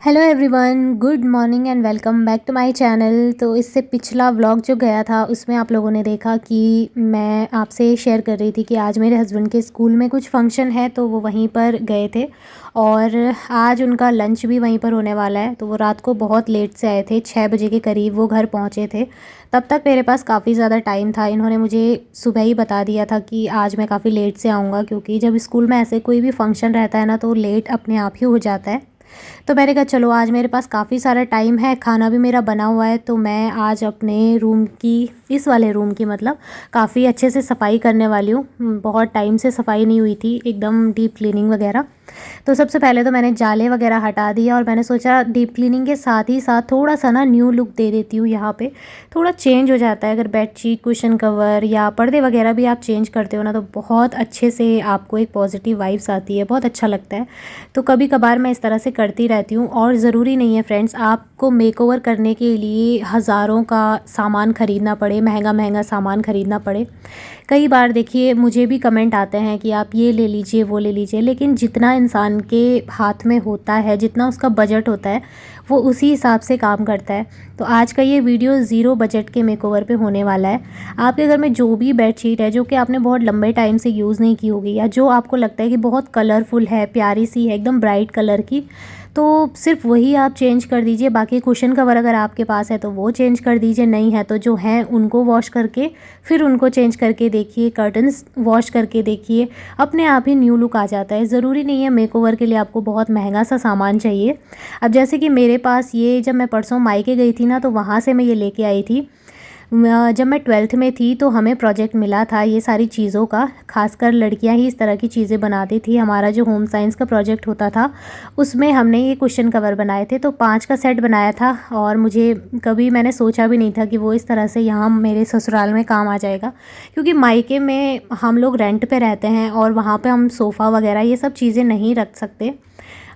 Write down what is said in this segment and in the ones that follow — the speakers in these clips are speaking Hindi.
Hello everyone, good morning and welcome back to my channel. तो इससे पिछला व्लॉग जो गया था उसमें आप लोगों ने देखा कि मैं आपसे शेयर कर रही थी कि आज मेरे हस्बैंड के स्कूल में कुछ फंक्शन है, तो वो वहीं पर गए थे और आज उनका लंच भी वहीं पर होने वाला है। तो वो रात को बहुत लेट से आए थे, 6 बजे के करीब वो घर पहुँचे थे। तब तक मेरे पास काफ़ी ज़्यादा टाइम था। इन्होंने मुझे सुबह ही बता दिया था कि आज मैं काफ़ी लेट से आऊँगा, क्योंकि जब स्कूल में ऐसे कोई भी फंक्शन रहता है ना, तो लेट अपने आप ही हो जाता है। तो मैंने कहा चलो आज मेरे पास काफ़ी सारा टाइम है, खाना भी मेरा बना हुआ है, तो मैं आज अपने रूम की, इस वाले रूम की मतलब काफ़ी अच्छे से सफाई करने वाली हूँ। बहुत टाइम से सफाई नहीं हुई थी, एकदम डीप क्लीनिंग वगैरह। तो सबसे पहले तो मैंने जाले वगैरह हटा दिया और मैंने सोचा डीप क्लीनिंग के साथ ही साथ थोड़ा सा ना न्यू लुक दे देती हूँ। यहाँ पे थोड़ा चेंज हो जाता है, अगर बेडशीट, कुशन कवर या पर्दे वगैरह भी आप चेंज करते हो ना, तो बहुत अच्छे से आपको एक पॉजिटिव वाइब्स आती है, बहुत अच्छा लगता है। तो कभी कभार मैं इस तरह से करती रहती हूँ। और ज़रूरी नहीं है फ्रेंड्स, आपको मेकओवर करने के लिए हज़ारों का सामान ख़रीदना पड़े, महंगा महंगा सामान ख़रीदना पड़े। कई बार देखिए मुझे भी कमेंट आते हैं कि आप ये ले लीजिए, वो ले लीजिए, लेकिन जितना इंसान के हाथ में होता है, जितना उसका बजट होता है, वो उसी हिसाब से काम करता है। तो आज का ये वीडियो ज़ीरो बजट के मेकओवर पे होने वाला है। आपके घर में जो भी बेडशीट है जो कि आपने बहुत लंबे टाइम से यूज़ नहीं की होगी, या जो आपको लगता है कि बहुत कलरफुल है, प्यारी सी है, एकदम ब्राइट कलर की, तो सिर्फ वही आप चेंज कर दीजिए। बाकी कुशन कवर अगर आपके पास है तो वो चेंज कर दीजिए, नहीं है तो जो हैं उनको वॉश करके फिर उनको चेंज करके देखिए, कर्टन्स वॉश करके देखिए, अपने आप ही न्यू लुक आ जाता है। ज़रूरी नहीं है मेकओवर के लिए आपको बहुत महंगा सा सामान चाहिए। अब जैसे कि मेरे पास ये, जब मैं परसों मायके गई थी ना, तो वहाँ से मैं ये लेके आई थी। जब मैं 12th में थी तो हमें प्रोजेक्ट मिला था ये सारी चीज़ों का, खासकर लड़कियां ही इस तरह की चीज़ें बनाती थी। हमारा जो होम साइंस का प्रोजेक्ट होता था उसमें हमने ये कुशन कवर बनाए थे, तो 5 का सेट बनाया था। और मुझे कभी मैंने सोचा भी नहीं था कि वो इस तरह से यहाँ मेरे ससुराल में काम आ जाएगा, क्योंकि मायके में हम लोग रेंट पे रहते हैं और वहाँ पे हम सोफ़ा वगैरह ये सब चीज़ें नहीं रख सकते।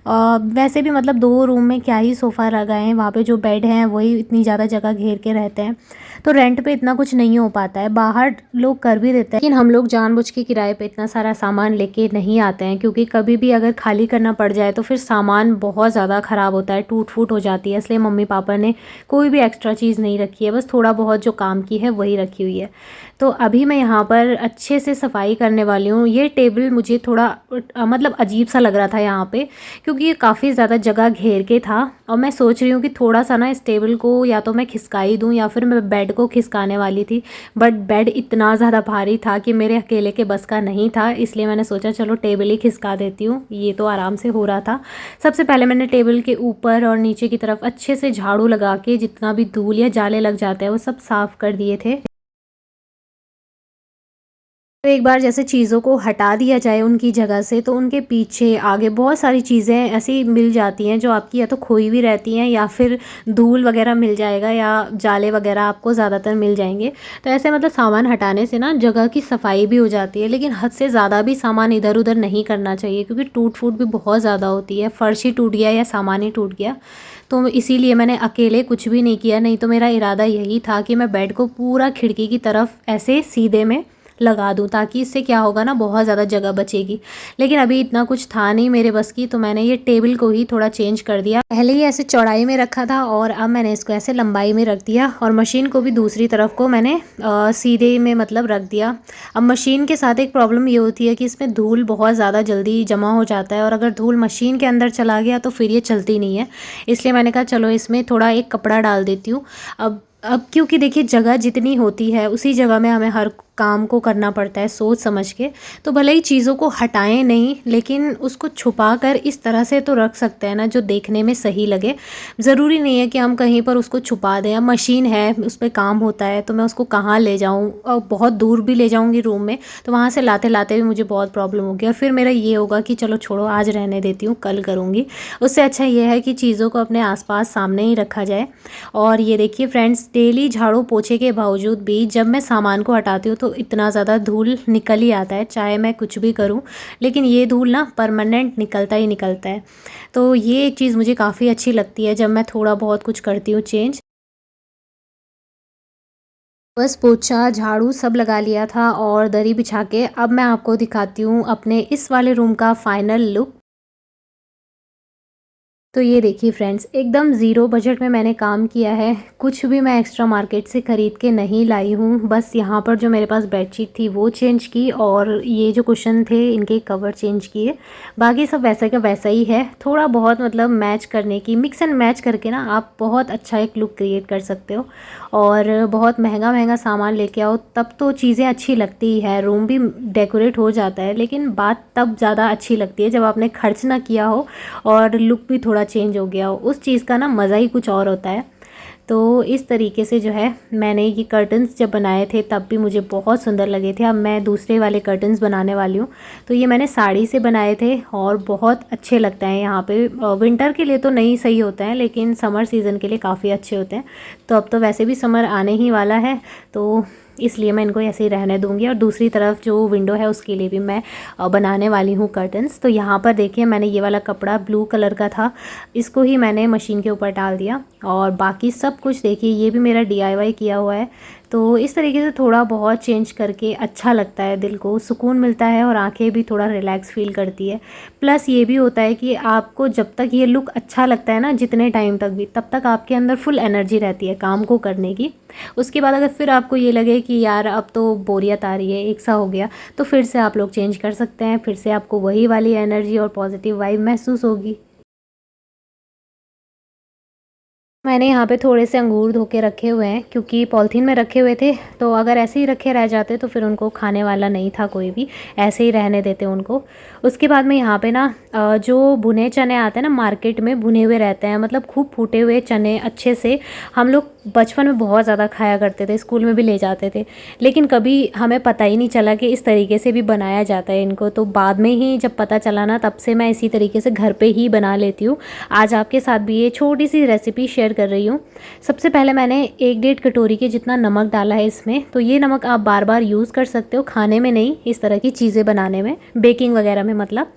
वैसे भी मतलब 2 रूम में क्या ही सोफ़ा लगाएं, वहाँ पे जो बेड हैं वही इतनी ज़्यादा जगह घेर के रहते हैं। तो रेंट पे इतना कुछ नहीं हो पाता है, बाहर लोग कर भी देते हैं, लेकिन हम लोग जानबूझ के किराए पे इतना सारा सामान लेके नहीं आते हैं, क्योंकि कभी भी अगर खाली करना पड़ जाए तो फिर सामान बहुत ज़्यादा ख़राब होता है, टूट फूट हो जाती है। इसलिए मम्मी पापा ने कोई भी एक्स्ट्रा चीज़ नहीं रखी है, बस थोड़ा बहुत जो काम की है वही रखी हुई है। तो अभी मैं यहाँ पर अच्छे से सफाई करने वाली हूँ। ये टेबल मुझे थोड़ा मतलब अजीब सा लग रहा था यहाँ पे, क्योंकि ये काफ़ी ज़्यादा जगह घेर के था। और मैं सोच रही हूँ कि थोड़ा सा ना इस टेबल को या तो मैं खिसकाई दूँ या फिर मैं बेड को खिसकाने वाली थी, बट बेड इतना ज़्यादा भारी था कि मेरे अकेले के बस का नहीं था। इसलिए मैंने सोचा चलो टेबल ही खिसका देती हूँ, ये तो आराम से हो रहा था। सबसे पहले मैंने टेबल के ऊपर और नीचे की तरफ अच्छे से झाड़ू लगा के जितना भी धूल या जाले लग जाते हैं वो सब साफ़ कर दिए थे। तो एक बार जैसे चीज़ों को हटा दिया जाए उनकी जगह से, तो उनके पीछे आगे बहुत सारी चीज़ें ऐसी मिल जाती हैं जो आपकी या तो खोई हुई रहती हैं, या फिर धूल वगैरह मिल जाएगा, या जाले वगैरह आपको ज़्यादातर मिल जाएंगे। तो ऐसे मतलब सामान हटाने से ना जगह की सफाई भी हो जाती है, लेकिन हद से ज़्यादा भी सामान इधर उधर नहीं करना चाहिए, क्योंकि टूट फूट भी बहुत ज़्यादा होती है। फर्श ही टूट गया या सामान ही टूट गया, तो इसीलिए मैंने अकेले कुछ भी नहीं किया। नहीं तो मेरा इरादा यही था कि मैं बेड को पूरा खिड़की की तरफ ऐसे सीधे में लगा दूं, ताकि इससे क्या होगा ना, बहुत ज़्यादा जगह बचेगी। लेकिन अभी इतना कुछ था नहीं मेरे बस की, तो मैंने ये टेबल को ही थोड़ा चेंज कर दिया। पहले ही ऐसे चौड़ाई में रखा था और अब मैंने इसको ऐसे लंबाई में रख दिया, और मशीन को भी दूसरी तरफ को मैंने सीधे में मतलब रख दिया। अब मशीन के साथ एक प्रॉब्लम ये होती है कि इसमें धूल बहुत ज़्यादा जल्दी जमा हो जाता है, और अगर धूल मशीन के अंदर चला गया तो फिर ये चलती नहीं है। इसलिए मैंने कहा चलो इसमें थोड़ा एक कपड़ा डाल देती हूँ। अब क्योंकि देखिए जगह जितनी होती है उसी जगह में हमें हर काम को करना पड़ता है सोच समझ के। तो भले ही चीज़ों को हटाएं नहीं, लेकिन उसको छुपा कर इस तरह से तो रख सकते हैं ना जो देखने में सही लगे। ज़रूरी नहीं है कि हम कहीं पर उसको छुपा दें। अब मशीन है, उस पर काम होता है, तो मैं उसको कहाँ ले जाऊँ, और बहुत दूर भी ले जाऊँगी रूम में, तो वहाँ से लाते लाते भी मुझे बहुत प्रॉब्लम होगी, और फिर मेरा ये होगा कि चलो छोड़ो आज रहने देती हूँ, कल करूँगी। उससे अच्छा ये है कि चीज़ों को अपने आसपास सामने ही रखा जाए। और ये देखिए फ्रेंड्स, डेली झाड़ू पोछे के बावजूद भी जब मैं सामान को हटाती हूँ तो इतना ज़्यादा धूल निकल ही आता है, चाहे मैं कुछ भी करूँ, लेकिन ये धूल ना परमानेंट निकलता ही निकलता है। तो ये एक चीज़ मुझे काफ़ी अच्छी लगती है जब मैं थोड़ा बहुत कुछ करती हूँ चेंज। बस पोछा झाड़ू सब लगा लिया था और दरी बिछा के अब मैं आपको दिखाती हूँ अपने इस वाले रूम का फाइनल लुक। तो ये देखिए फ्रेंड्स, एकदम ज़ीरो बजट में मैंने काम किया है। कुछ भी मैं एक्स्ट्रा मार्केट से ख़रीद के नहीं लाई हूँ। बस यहाँ पर जो मेरे पास बेडशीट थी वो चेंज की और ये जो कुशन थे इनके कवर चेंज किए। बाकी सब वैसा का वैसा ही है। थोड़ा बहुत मतलब मैच करने की, मिक्स एंड मैच करके ना आप बहुत अच्छा एक लुक क्रिएट कर सकते हो। और बहुत महंगा महंगा सामान लेके आओ तब तो चीज़ें अच्छी लगती ही है, रूम भी डेकोरेट हो जाता है, लेकिन बात तब ज़्यादा अच्छी लगती है जब आपने खर्च ना किया हो और लुक भी थोड़ा चेंज हो गया हो। उस चीज़ का ना मज़ा ही कुछ और होता है। तो इस तरीके से जो है मैंने ये कर्टन्स जब बनाए थे तब भी मुझे बहुत सुंदर लगे थे। अब मैं दूसरे वाले कर्टन्स बनाने वाली हूँ। तो ये मैंने साड़ी से बनाए थे और बहुत अच्छे लगते हैं यहाँ पे। विंटर के लिए तो नहीं सही होते हैं, लेकिन समर सीज़न के लिए काफ़ी अच्छे होते हैं। तो अब तो वैसे भी समर आने ही वाला है, तो इसलिए मैं इनको ऐसे ही रहने दूँगी। और दूसरी तरफ जो विंडो है उसके लिए भी मैं बनाने वाली हूँ कर्टन्स। तो यहाँ पर देखिए मैंने ये वाला कपड़ा ब्लू कलर का था, इसको ही मैंने मशीन के ऊपर डाल दिया। और बाकी सब कुछ देखिए ये भी मेरा DIY किया हुआ है। तो इस तरीके से थोड़ा बहुत चेंज करके अच्छा लगता है, दिल को सुकून मिलता है और आंखें भी थोड़ा रिलैक्स फील करती है। प्लस ये भी होता है कि आपको जब तक ये लुक अच्छा लगता है ना, जितने टाइम तक भी, तब तक आपके अंदर फुल एनर्जी रहती है काम को करने की। उसके बाद अगर फिर आपको ये लगे कि यार अब तो बोरियत आ रही है, एक सा हो गया, तो फिर से आप लोग चेंज कर सकते हैं। फिर से आपको वही वाली एनर्जी और पॉजिटिव वाइब महसूस होगी। मैंने यहाँ पे थोड़े से अंगूर धो के रखे हुए हैं, क्योंकि पॉलीथीन में रखे हुए थे, तो अगर ऐसे ही रखे रह जाते तो फिर उनको खाने वाला नहीं था कोई भी, ऐसे ही रहने देते उनको। उसके बाद में यहाँ पे ना जो भुने चने आते हैं ना मार्केट में, भुने हुए रहते हैं, मतलब खूब फूटे हुए चने अच्छे से। हम लोग बचपन में बहुत ज़्यादा खाया करते थे, स्कूल में भी ले जाते थे, लेकिन कभी हमें पता ही नहीं चला कि इस तरीके से भी बनाया जाता है इनको। तो बाद में ही जब पता चला ना, तब से मैं इसी तरीके से घर पे ही बना लेती हूँ। आज आपके साथ भी ये छोटी सी रेसिपी शेयर कर रही हूँ। सबसे पहले मैंने 1 डेढ़ कटोरी के जितना नमक डाला है इसमें। तो ये नमक आप बार बार यूज़ कर सकते हो, खाने में नहीं, इस तरह की चीज़ें बनाने में, बेकिंग वगैरह में मतलब।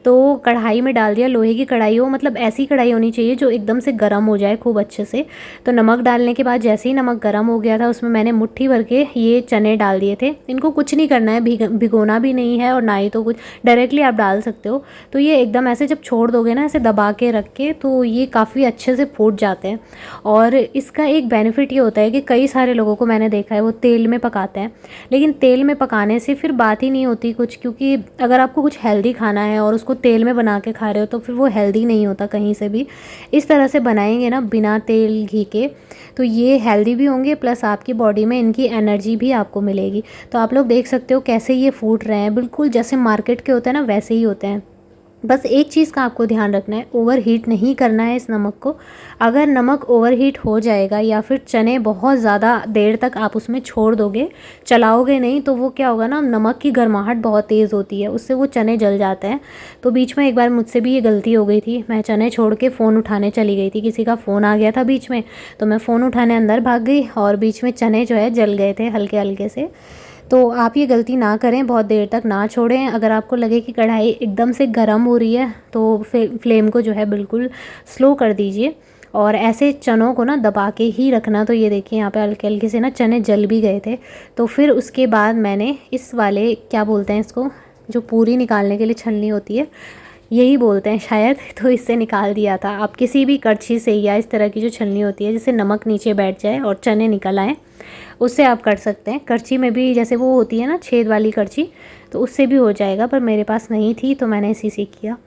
तो कढ़ाई में डाल दिया, लोहे की कढ़ाई हो, मतलब ऐसी कढ़ाई होनी चाहिए जो एकदम से गर्म हो जाए खूब अच्छे से। तो नमक डालने के बाद जैसे ही नमक गर्म हो गया था, उसमें मैंने मुट्ठी भर के ये चने डाल दिए थे। इनको कुछ नहीं करना है, भिगोना भी नहीं है और ना ही तो कुछ, डायरेक्टली आप डाल सकते हो। तो ये एकदम ऐसे जब छोड़ दोगे ना, ऐसे दबा के रख के, तो ये काफ़ी अच्छे से फूट जाते हैं। और इसका एक बेनिफिट ये होता है कि कई सारे लोगों को मैंने देखा है वो तेल में पकाते हैं, लेकिन तेल में पकाने से फिर बात ही नहीं होती कुछ, क्योंकि अगर आपको कुछ हेल्दी खाना है और उसको तेल में बना के खा रहे हो तो फिर वो हेल्दी नहीं होता कहीं से भी। इस तरह से बनाएंगे ना बिना तेल घी के, तो ये हेल्दी भी होंगे, प्लस आपकी बॉडी में इनकी एनर्जी भी आपको मिलेगी। तो आप लोग देख सकते हो कैसे ये फूट रहे हैं, बिल्कुल जैसे मार्केट के होते हैं ना वैसे ही होते हैं। बस एक चीज़ का आपको ध्यान रखना है, ओवर हीट नहीं करना है इस नमक को। अगर नमक ओवर हीट हो जाएगा या फिर चने बहुत ज़्यादा देर तक आप उसमें छोड़ दोगे, चलाओगे नहीं, तो वो क्या होगा ना, नमक की गर्माहट बहुत तेज़ होती है, उससे वो चने जल जाते हैं। तो बीच में एक बार मुझसे भी ये गलती हो गई थी, मैं चने छोड़ के फ़ोन उठाने चली गई थी, किसी का फ़ोन आ गया था बीच में, तो मैं फ़ोन उठाने अंदर भाग गई और बीच में चने जो है जल गए थे हल्के हल्के से। तो आप ये गलती ना करें, बहुत देर तक ना छोड़ें। अगर आपको लगे कि कढ़ाई एकदम से गर्म हो रही है तो फ्लेम को जो है बिल्कुल स्लो कर दीजिए और ऐसे चनों को ना दबा के ही रखना। तो ये देखिए यहाँ पे हल्के हल्के से ना चने जल भी गए थे। तो फिर उसके बाद मैंने इस वाले, क्या बोलते हैं इसको, जो पूरी निकालने के लिए छलनी होती है, यही बोलते हैं शायद, तो इससे निकाल दिया था। आप किसी भी कड़छी से या इस तरह की जो छलनी होती है जिससे नमक नीचे बैठ जाए और चने निकल आए, उससे आप कर सकते हैं। कड़छी में भी जैसे वो होती है ना छेद वाली कड़छी, तो उससे भी हो जाएगा, पर मेरे पास नहीं थी तो मैंने इसी से किया।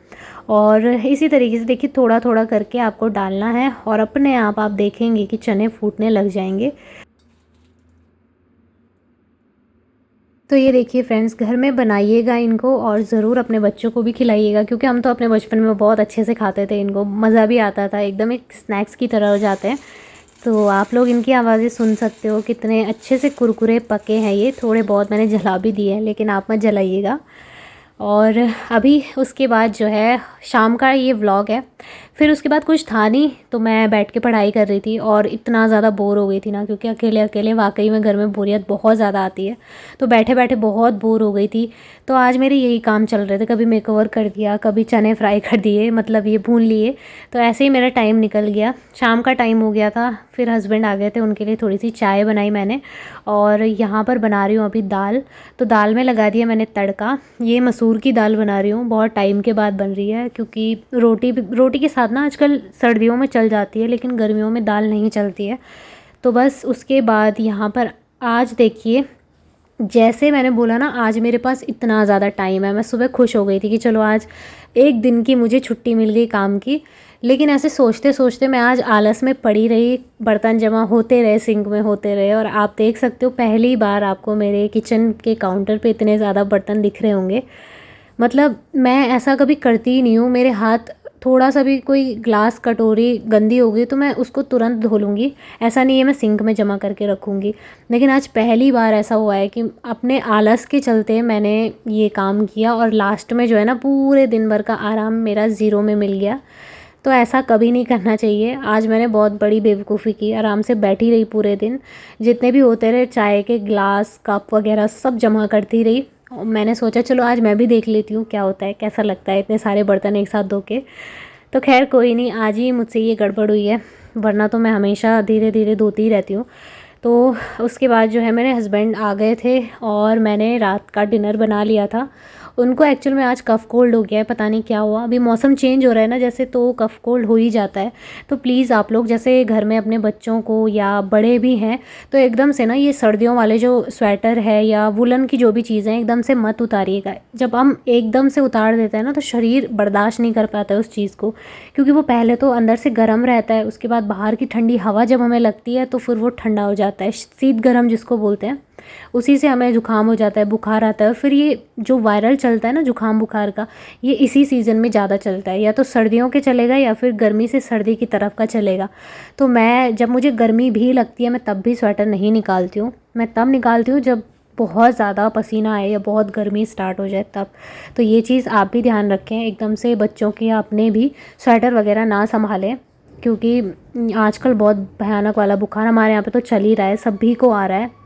और इसी तरीके से देखिए थोड़ा थोड़ा करके आपको डालना है और अपने आप देखेंगे कि चने फूटने लग जाएंगे। तो ये देखिए फ्रेंड्स, घर में बनाइएगा इनको और ज़रूर अपने बच्चों को भी खिलाइएगा, क्योंकि हम तो अपने बचपन में बहुत अच्छे से खाते थे इनको, मज़ा भी आता था, एकदम एक स्नैक्स की तरह हो जाते हैं। तो आप लोग इनकी आवाज़ें सुन सकते हो, कितने अच्छे से कुरकुरे पके हैं ये। थोड़े बहुत मैंने जला भी दिए हैं, लेकिन आप मत जलाइएगा। और अभी उसके बाद जो है शाम का ये व्लॉग है। फिर उसके बाद कुछ था नहीं, तो मैं बैठ के पढ़ाई कर रही थी और इतना ज़्यादा बोर हो गई थी ना, क्योंकि अकेले अकेले वाकई में घर में बोरियत बहुत ज़्यादा आती है। तो बैठे बैठे बहुत बोर हो गई थी। तो आज मेरे यही काम चल रहे थे, कभी मेकओवर कर दिया, कभी चने फ्राई कर दिए, मतलब ये भून लिए। तो ऐसे ही मेरा टाइम निकल गया, शाम का टाइम हो गया था। फिर हस्बैंड आ गए थे, उनके लिए थोड़ी सी चाय बनाई मैंने। और यहाँ पर बना रही हूँ अभी दाल। तो दाल में लगा दिया मैंने तड़का। ये मसूर मसूर की दाल बना रही हूँ, बहुत टाइम के बाद बन रही है क्योंकि रोटी के साथ ना आजकल सर्दियों में चल जाती है लेकिन गर्मियों में दाल नहीं चलती है। तो बस उसके बाद यहाँ पर आज देखिए, जैसे मैंने बोला ना आज मेरे पास इतना ज़्यादा टाइम है, मैं सुबह खुश हो गई थी कि चलो आज एक दिन की मुझे छुट्टी मिल गई काम की। लेकिन ऐसे सोचते सोचते मैं आज आलस में पड़ी रही, बर्तन जमा होते रहे, सिंक में होते रहे, और आप देख सकते हो पहली बार आपको मेरे किचन के काउंटर पे इतने ज़्यादा बर्तन दिख रहे होंगे। मतलब मैं ऐसा कभी करती ही नहीं हूँ, मेरे हाथ थोड़ा सा भी कोई ग्लास कटोरी गंदी हो गई तो मैं उसको तुरंत धो लूँगी, ऐसा नहीं है मैं सिंक में जमा करके रखूँगी। लेकिन आज पहली बार ऐसा हुआ है कि अपने आलस के चलते मैंने ये काम किया और लास्ट में जो है ना पूरे दिन भर का आराम मेरा ज़ीरो में मिल गया। तो ऐसा कभी नहीं करना चाहिए। आज मैंने बहुत बड़ी बेवकूफ़ी की, आराम से बैठी रही पूरे दिन, जितने भी होते रहे चाय के ग्लास कप वगैरह सब जमा करती रही। और मैंने सोचा चलो आज मैं भी देख लेती हूँ क्या होता है, कैसा लगता है इतने सारे बर्तन एक साथ धो के। तो खैर कोई नहीं, आज ही मुझसे ये गड़बड़ हुई है, वरना तो मैं हमेशा धीरे धीरे धोती ही रहती हूँ। तो उसके बाद जो है मेरे हस्बैंड आ गए थे और मैंने रात का डिनर बना लिया था। उनको एक्चुअल में आज कफ़ कोल्ड हो गया है, पता नहीं क्या हुआ, अभी मौसम चेंज हो रहा है ना जैसे, तो कफ़ कोल्ड हो ही जाता है। तो प्लीज़ आप लोग जैसे घर में अपने बच्चों को या बड़े भी हैं तो एकदम से ना ये सर्दियों वाले जो स्वेटर है या वुलन की जो भी चीज़ें हैं एकदम से मत उतारिएगा। जब हम एकदम से उतार देते हैं ना तो शरीर बर्दाश्त नहीं कर पाता है उस चीज़ को, क्योंकि वो पहले तो अंदर से गर्म रहता है, उसके बाद बाहर की ठंडी हवा जब हमें लगती है तो फिर वो ठंडा हो जाता है, शीत गर्म जिसको बोलते हैं, उसी से हमें जुकाम हो जाता है, बुखार आता है। और फिर ये जो वायरल चलता है ना जुकाम बुखार का, ये इसी सीज़न में ज़्यादा चलता है, या तो सर्दियों के चलेगा या फिर गर्मी से सर्दी की तरफ का चलेगा। तो मैं जब मुझे गर्मी भी लगती है मैं तब भी स्वेटर नहीं निकालती हूँ, मैं तब निकालती हूँ जब बहुत ज़्यादा पसीना आए या बहुत गर्मी स्टार्ट हो जाए तब। तो ये चीज़ आप भी ध्यान रखें, एकदम से बच्चों के या अपने भी स्वेटर वगैरह ना संभालें, क्योंकि आजकल बहुत भयानक वाला बुखार हमारे यहाँ पे तो चल ही रहा है, सभी को आ रहा है।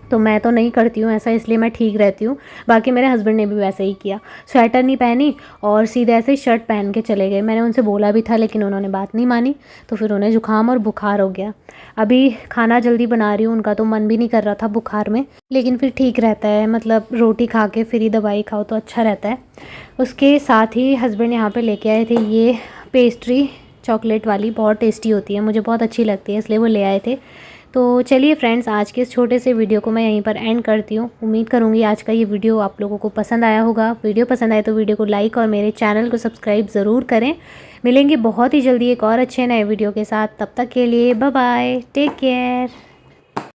तो मैं तो नहीं करती हूँ ऐसा, इसलिए मैं ठीक रहती हूँ। बाकी मेरे हस्बैंड ने भी वैसे ही किया, स्वेटर नहीं पहनी और सीधे ऐसे ही शर्ट पहन के चले गए। मैंने उनसे बोला भी था लेकिन उन्होंने बात नहीं मानी, तो फिर उन्हें जुकाम और बुखार हो गया। अभी खाना जल्दी बना रही हूँ, उनका तो मन भी नहीं कर रहा था बुखार में, लेकिन फिर ठीक रहता है, मतलब रोटी खा के फिर ही दवाई खाओ तो अच्छा रहता है। उसके साथ ही हस्बैंड यहाँ पर लेके आए थे ये पेस्ट्री, चॉकलेट वाली, बहुत टेस्टी होती है, मुझे बहुत अच्छी लगती है, इसलिए वो ले आए थे। तो चलिए फ्रेंड्स, आज के इस छोटे से वीडियो को मैं यहीं पर एंड करती हूँ। उम्मीद करूँगी आज का ये वीडियो आप लोगों को पसंद आया होगा। वीडियो पसंद आए तो वीडियो को लाइक और मेरे चैनल को सब्सक्राइब ज़रूर करें। मिलेंगे बहुत ही जल्दी एक और अच्छे नए वीडियो के साथ, तब तक के लिए बाय बाय, टेक केयर।